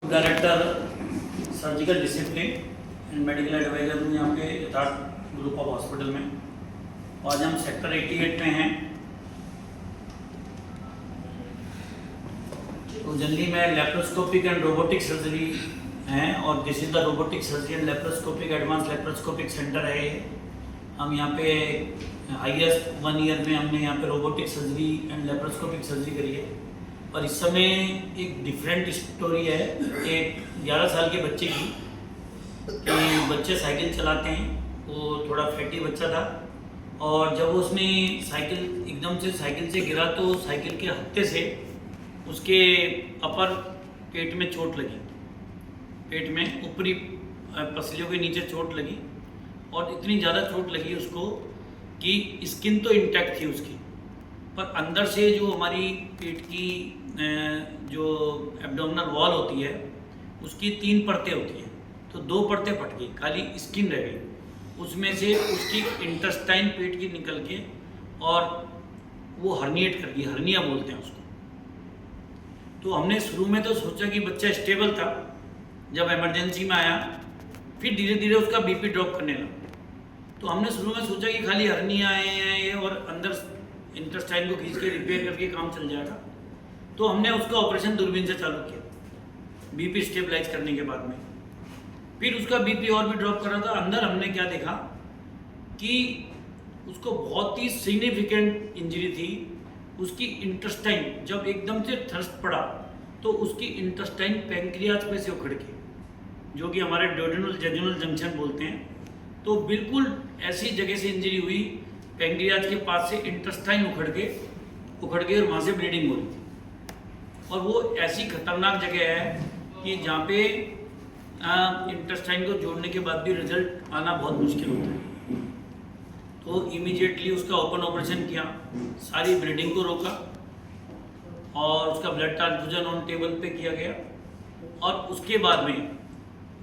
Director surgical discipline and medical adviser हूँ यहाँ पे यथार्थ ग्रुप ऑफ हॉस्पिटल में। आज हम सेक्टर 88 में हैं। तो जनरली मैं लेप्रोस्कोपिक एंड रोबोटिक सर्जरी हैं और this is the robotic surgery and laparoscopic advance laparoscopic centre है ये। हम यहाँ पे हाईएस्ट 1 ईयर में हमने यहाँ पे robotic surgery and laparoscopic surgery करी है। और इस समय एक डिफरेंट स्टोरी है एक 11 साल के बच्चे की कि बच्चे साइकिल चलाते हैं। वो थोड़ा फैटी बच्चा था और जब उसने साइकिल एकदम से साइकिल से गिरा तो साइकिल के हत्थे से उसके अपर पेट में चोट लगी। पेट में ऊपरी पसलियों के नीचे चोट लगी और इतनी ज़्यादा चोट लगी उसको कि स्किन तो इंटैक्ट थी उसकी, पर अंदर से जो हमारी पेट की जो एब्डोमिनल वॉल होती है उसकी 3 परतें होती हैं, तो 2 परतें फट गई, खाली स्किन रह गई। उसमें से उसकी इंटेस्टाइन पेट की निकल के और वो हर्निएट कर गई, हर्निया बोलते हैं उसको। तो हमने शुरू में तो सोचा कि बच्चा स्टेबल था, जब इमरजेंसी में आया फिर धीरे धीरे उसका बीपी ड्रॉप करने लगा। तो हमने शुरू में सोचा कि खाली हर्निया है और अंदर इंटेस्टाइन को खींच के रिपेयर करके काम चल जाएगा। तो हमने उसका ऑपरेशन दूरबीन से चालू किया बीपी स्टेबलाइज करने के बाद में। फिर उसका बीपी और भी ड्रॉप कर रहा था। अंदर हमने क्या देखा कि उसको बहुत ही सिग्निफिकेंट इंजरी थी। उसकी इंटेस्टाइन जब एकदम से थ्रस्ट पड़ा तो उसकी इंटेस्टाइन पैंक्रियाज पे से उखड़ के, जो कि हमारे ड्यूडेनल जेजुनल जंक्शन बोलते हैं, तो बिल्कुल ऐसी जगह से इंजरी हुई, पैंक्रियाज के पास से इंटेस्टाइन उखड़ के और वहाँ से ब्लीडिंग हो रही थी। और वो ऐसी खतरनाक जगह है कि जहाँ पे इंटेस्टाइन को जोड़ने के बाद भी रिजल्ट आना बहुत मुश्किल होता है। तो इमीडिएटली उसका ओपन ऑपरेशन किया, सारी ब्लीडिंग को रोका और उसका ब्लड ट्रांसफ्यूजन ऑन टेबल पे किया गया। और उसके बाद में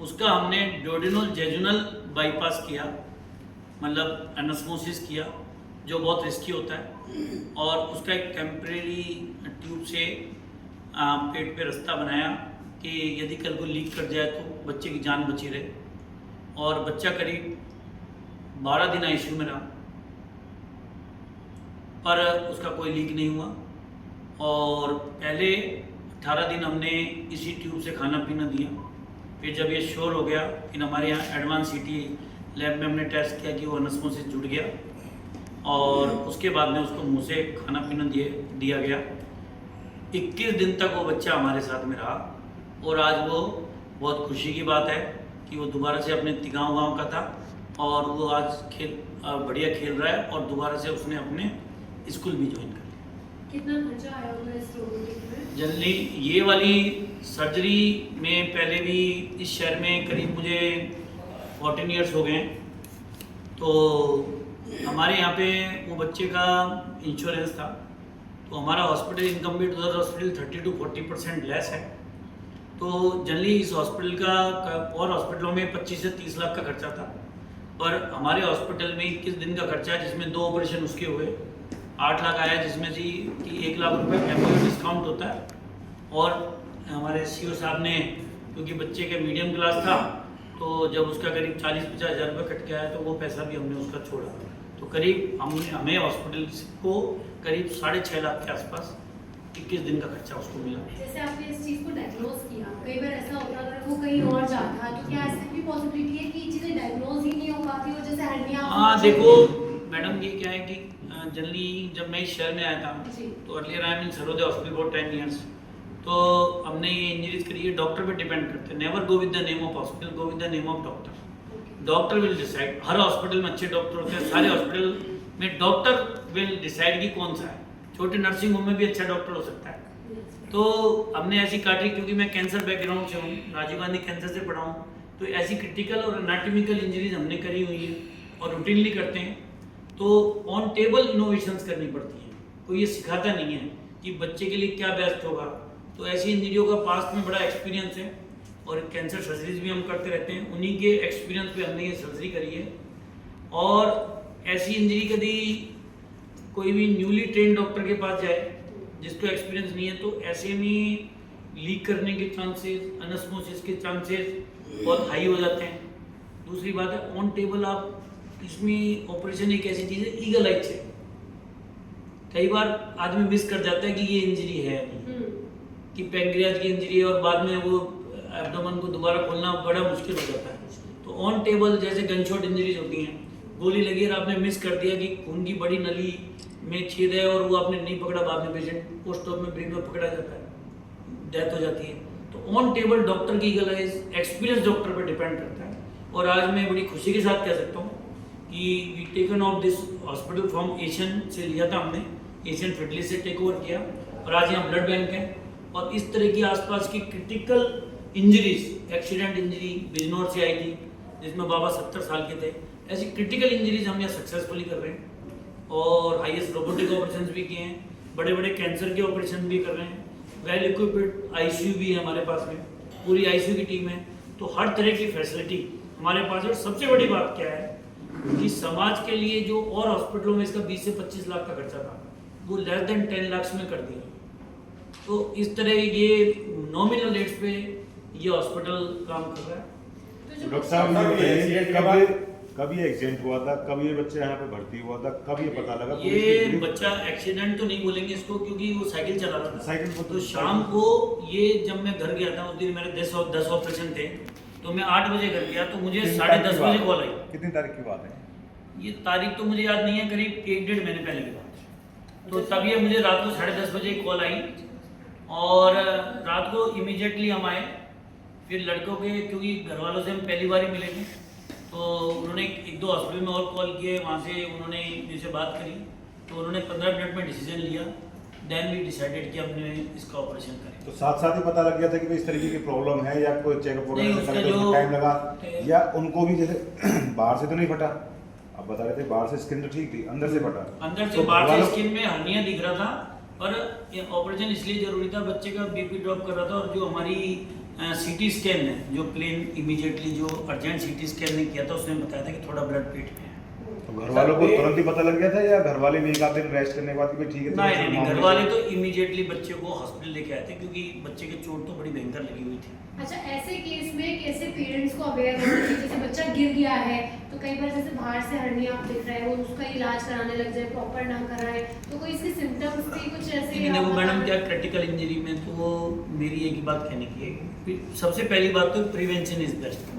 उसका हमने ड्यूडेनल जेजुनल बाईपास किया, मतलब एनास्मोसिस किया, जो बहुत रिस्की होता है। और उसका एक टेम्परेरी ट्यूब से पेट पे रास्ता बनाया कि यदि कल को लीक कर जाए तो बच्चे की जान बची रहे। और बच्चा करीब 12 दिन आईसीयू में रहा, पर उसका कोई लीक नहीं हुआ। और पहले 18 दिन हमने इसी ट्यूब से खाना पीना दिया। फिर जब ये श्योर हो गया, फिर हमारे यहाँ एडवांस सिटी लैब में हमने टेस्ट किया कि वो एनास्मोसिस जुड़ गया और उसके बाद में उसको मुंह से खाना पीना दिया गया। 21 दिन तक वो बच्चा हमारे साथ में रहा और आज वो बहुत खुशी की बात है कि वो दोबारा से अपने तिगाँव गाँव का था और वो आज बढ़िया खेल रहा है और दोबारा से उसने अपने स्कूल भी ज्वाइन कर लिया। कितना खर्चा आया होगा इस रोबोटिक में? जनरली ये वाली सर्जरी में पहले भी इस शहर में करीब मुझे 14 ईयर्स हो गए हैं। तो हमारे यहाँ पे वो बच्चे का इंश्योरेंस था, तो हमारा हॉस्पिटल इनकम भी अदर हॉस्पिटल 30 to 40% लेस है। तो जनरली इस हॉस्पिटल का और हॉस्पिटलों में 25 से 30 लाख का खर्चा था, पर हमारे हॉस्पिटल में 21 दिन का खर्चा है, जिसमें 2 ऑपरेशन उसके हुए 8 लाख आया, जिसमें से कि 1 लाख रुपये एम्प्लॉय डिस्काउंट होता है। और हमारे सीओ साहब ने, क्योंकि बच्चे के मीडियम क्लास था, तो जब उसका करीब 40-50 हज़ार रुपये कट के आया तो वो पैसा भी हमने उसका छोड़ा। तो करीब हमें हॉस्पिटल को करीब 6.5 लाख के आसपास 21 दिन का खर्चा उसको मिला। जैसे आपने इस चीज़ को डायग्नोज किया, कई बार ऐसा होता है अगर वो कहीं और जाता है तो क्या ऐसी भी पॉसिबिलिटी है कि चीज़ें डायग्नोज ही नहीं हो पाती हो, जैसे हर्निया? हाँ देखो मैडम, ये क्या है कि जनरली जब मैं इस शहर में आया था तो earlier I mean Sarodaya hospital for 10 years, तो हमने ये इंजरीज करी है, डॉक्टर पे डिपेंड करते हैं। Never go with the name of hospital, go with the name of doctor. Doctor will decide. Her hospital में अच्छे डॉक्टर होते हैं, सारे हॉस्पिटल में डॉक्टर विल डिसाइड कि कौन सा है। छोटे नर्सिंग होम में भी अच्छा डॉक्टर हो सकता है। तो हमने ऐसी काटी, क्योंकि मैं कैंसर बैकग्राउंड से हूँ, राजीव गांधी कैंसर से पढ़ा हूँ, तो ऐसी क्रिटिकल और एनाटॉमिकल इंजरीज हमने करी हुई है और रूटीनली करते हैं। तो ऑन टेबल इनोवेशंस करनी पड़ती हैं, कोई ये सिखाता नहीं है कि बच्चे के लिए क्या बेस्ट होगा। तो ऐसी इंजरियों का पास्ट में बड़ा एक्सपीरियंस है और कैंसर सर्जरीज भी हम करते रहते हैं। उन्हीं के एक्सपीरियंस पे हमने ये सर्जरी करी है। और ऐसी इंजरी कभी कोई भी न्यूली ट्रेन डॉक्टर के पास जाए जिसको एक्सपीरियंस नहीं है, तो ऐसे में लीक करने के चांसेस, अनस्मोसिस के चांसेस बहुत हाई हो जाते हैं। दूसरी बात है ऑन टेबल आप इसमें ऑपरेशन एक ऐसी चीज़ है ईगल आई चेक। कई बार आदमी मिस कर जाता है कि ये इंजरी है कि पैंक्रियाज की इंजरी है और बाद में वो एब्डोमेन को दोबारा खोलना बड़ा मुश्किल हो जाता है। तो ऑन टेबल जैसे गनशॉट इंजरीज होती हैं, गोली लगी और आपने मिस कर दिया कि खून की बड़ी नली में छेद है और वो आपने नहीं पकड़ा, बाद में पेशेंट पोस्ट ऑप में ब्रेक में पकड़ा जाता है, डेथ हो जाती है। तो ऑन टेबल डॉक्टर की ईगल आइज एक्सपीरियंस डॉक्टर पर डिपेंड करता है। और आज मैं बड़ी खुशी के साथ कह सकता हूँ कि we taken off this hospital from Asian से लिया था हमने, एशियन फेडरलिस्ट से टेक ओवर किया और आज यहाँ ब्लड बैंक है। और इस तरह की आसपास की critical injuries, accident injury Bijnor से आई थी जिसमें बाबा 70 साल के थे, ऐसी क्रिटिकल इंजरीज हम यहाँ सक्सेसफुली कर रहे हैं और हाईएस्ट रोबोटिक ऑपरेशन भी किए हैं, बड़े बड़े कैंसर के ऑपरेशन भी कर रहे हैं, वेल इक्विप्ड आईसीयू भी है हमारे पास में, पूरी आईसीयू की टीम है। तो हर तरह की फैसिलिटी हमारे पास है। और सबसे बड़ी बात क्या है कि समाज के लिए जो और हॉस्पिटलों में इसका 20 से 25 लाख का खर्चा था वो लेस देन 10 लाख में कर दिया। तो इस तरह ये नॉमिनल रेट्स पे ये हॉस्पिटल काम कर रहा है। तो डॉक्टर साहब ये बताइए कब ये एक्सीडेंट हुआ था, कब ये बच्चा यहाँ पे भर्ती हुआ था, कब ये पता लगा? ये बच्चा एक्सीडेंट तो नहीं बोलेंगे इसको क्योंकि वो साइकिल चला रहा था। साइकिल तो शाम को ये जब मैं घर गया था उस दिन मेरे 10 ऑपरेशन थे, तो मैं 8 बजे घर गया तो मुझे 10:30 बजे कॉल आई। कितनी तारीख की बात है? ये तारीख तो मुझे याद नहीं है, करीब 1-1.5 महीने पहले की बात है। तो तब ये मुझे रात को 10:30 बजे कॉल आई और रात को इमीडिएटली हम आए। फिर लड़कों के, क्योंकि घर वालों से हम पहली बार ही मिले थे, तो उन्होंने 1-2 हॉस्पिटल में और कॉल किए, वहाँ से उन्होंने मुझसे बात करी तो उन्होंने 15 मिनट में डिसीजन लिया। देन वी डिसाइडेड कि हमने इसका ऑपरेशन करें। तो साथ साथ ही पता लग गया था कि भाई इस तरीके की प्रॉब्लम है या कोई चेकअप नहीं, वगैरह उसका करने जो में टाइम लगा, या उनको भी जैसे बाहर से तो नहीं फटा, अब बता रहे थे बाहर से स्किन तो ठीक थी, अंदर से फटा? अंदर से तो बाहर से वालों- स्किन में हर्निया दिख रहा था, पर ये ऑपरेशन इसलिए जरूरी था, बच्चे का बीपी ड्रॉप कर रहा था और जो हमारी सीटी स्कैन है, जो प्लेन इमीडिएटली जो अर्जेंट सीटी स्कैन ने किया था उसने बताया था कि थोड़ा ब्लड पेट में है। तो घर वालों को तुरंत ही पता लग गया था या घर वाले भी 1 आध दिन रेस्ट करने के बाद कि भाई ठीक है? नहीं, घर वाले तो इमीडिएटली बच्चे को हॉस्पिटल लेके आए थे क्योंकि बच्चे की चोट तो बड़ी भयंकर लगी हुई थी। अच्छा, ऐसे केस में कैसे पेरेंट्स को अवेयर होना चाहिए? जैसे बच्चा गिर गया है तो कई बार जैसे बाहर से हर्निया दिख रहा है, वो उसका इलाज कराने लग जाए, प्रॉपर ना कराए, तो कोई इसके सिम्टम्स भी कुछ ऐसे? देखो मैडम, क्या क्रिटिकल इंजरी में तो वो मेरी एक ही बात कहने की है, सबसे पहली बात तो प्रिवेंशन इज बेस्ट।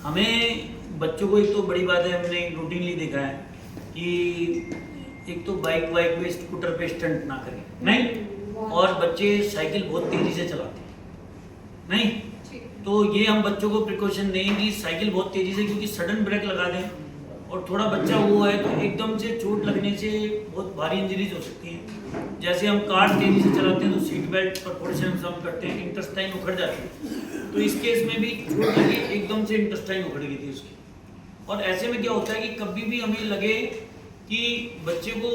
हमें बच्चों को, एक तो बड़ी बात है हमने रूटीनली देखा है कि एक तो बाइक पे स्कूटर पे स्टंट ना करें, नहीं, और बच्चे साइकिल बहुत तेजी से चलाते हैं, नहीं, तो ये हम बच्चों को प्रिकॉशन दें कि साइकिल बहुत तेजी से, क्योंकि सडन ब्रेक लगा दें और थोड़ा बच्चा वो है तो एकदम से चोट लगने से बहुत भारी इंजरीज हो सकती हैं। जैसे हम कार तेजी से चलाते हैं तो सीट बेल्ट परफॉर्मेशन हम करते हैं, इंटेस्टाइन उखड़ जाती है, तो इस केस में भी चोट लगी, एकदम से इंटेस्टाइन उखड़ गई थी उसकी। और ऐसे में क्या होता है कि कभी भी हमें लगे कि बच्चे को,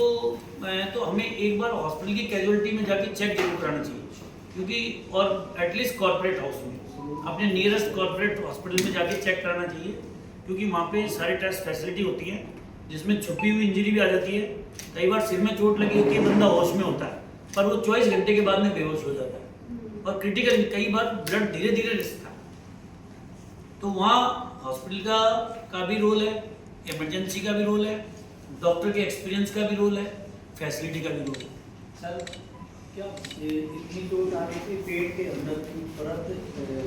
तो हमें एक बार हॉस्पिटल की कैजुअलिटी में जाके चेक जरूर कराना चाहिए, क्योंकि और एटलीस्ट कॉर्पोरेट हाउस में, अपने नियरेस्ट कॉर्पोरेट हॉस्पिटल में जाके चेक कराना चाहिए, क्योंकि वहाँ पे सारी टेस्ट फैसिलिटी होती है जिसमें छुपी हुई इंजरी भी आ जाती है। कई बार सिर में चोट लगी होती है, बंदा होश में होता है पर वो 24 घंटे के बाद में बेहोश हो जाता है और क्रिटिकल, कई बार ब्लड धीरे धीरे रिसता है। तो वहाँ हॉस्पिटल का भी रोल है, इमरजेंसी का भी रोल है, डॉक्टर के एक्सपीरियंस का भी रोल है, फैसिलिटी का भी रोल है। सर, क्या इतनी चोट आ रही थी पेट के अंदर की परत,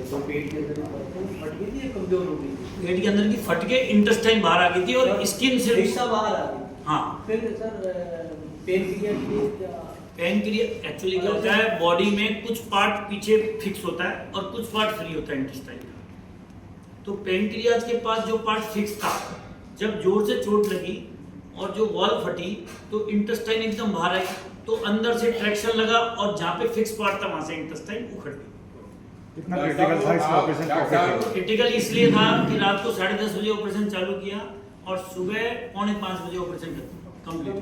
जो पेट के अंदर की परत वो फट गई थी या कमजोर हो गई थी? पेट के अंदर की फट के इंटेस्टाइन बाहर आ गई थी और स्किन से हिस्सा बाहर आ गई। हाँ, फिर सर पेन क्रिया के लिए क्या? पेन क्रिया एक्चुअली क्या होता है, बॉडी में कुछ पार्ट पीछे फिक्स होता है और कुछ पार्ट फ्री होता है इंटेस्टाइन का। तो पेनक्रियाज के पास जो पार्ट फिक्स था, जब जोर से चोट लगी और जो वॉल फटी तो इंटेस्टाइन एकदम बाहर आई, तो अंदर से ट्रैक्शन लगा और जहाँ पे फिक्स पार्ट था वहां से इंटेस्टाइन उखड़ गई। कितना क्रिटिकल था इस ऑपरेशन? क्रिटिकल इसलिए था कि रात को 10:30 बजे ऑपरेशन चालू किया और सुबह 4:45 बजे ऑपरेशन कंप्लीट।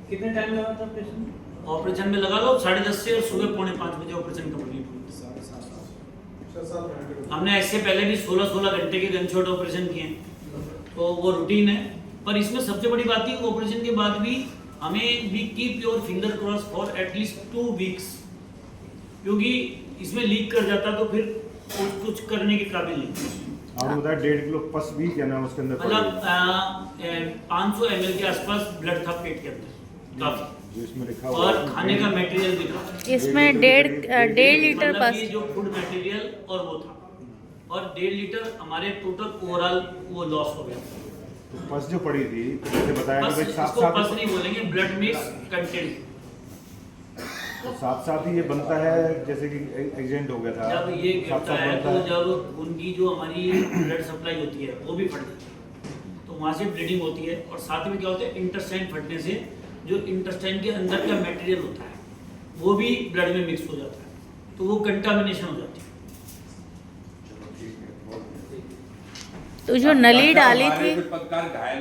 कितने टाइम लगा था ऑपरेशन? ऑपरेशन में लगा लो 10:30 से और सुबह 4:45 बजे ऑपरेशन कंप्लीट। हमने इससे पहले भी 16 घंटे के गनशॉट ऑपरेशन किए हैं, तो वो रूटीन है। पर इसमें सबसे बड़ी बात है ऑपरेशन के बाद भी हमें we keep your finger cross for at least 2 weeks, क्योंकि इसमें लीक कर जाता तो फिर कुछ करने के काबिल नहीं। और बताया 1.5 किलो पस भी क्या नाम उसके अंदर मतलब 500 ml के आसपास ब्लड था पेट के अंदर काफी, जो इसमें लिखा हुआ और है, खाने का मटेरियल भी था। इसमें 1.5 लीटर मतलब पस। ये जो फूड मटेरियल और वो था, और 1.5 लीटर हमारे टोटल ओवरऑल वो लॉस हो गया। तो पस जो पड़ी थी तो जैसे बताया कि बस भाई साथ इसको साथ बस नहीं बोलेंगे, ब्लड मिक्स कंटेंट। तो साथ ही ये बनता है जैसे कि एक्सीडेंट हो गया था, जब ये साथ गिरता है बनता तो है। जब उनकी जो हमारी ब्लड सप्लाई होती है वो भी फट जाती है, तो वहाँ से ब्लीडिंग होती है। और साथ में क्या होता है, इंटेस्टाइन फटने से जो इंटेस्टाइन के अंदर का मटेरियल होता है वो भी ब्लड में मिक्स हो जाता है, तो वो कंटामिनेशन हो जाती है। तो जो नली डाली थी पत्रकार घायल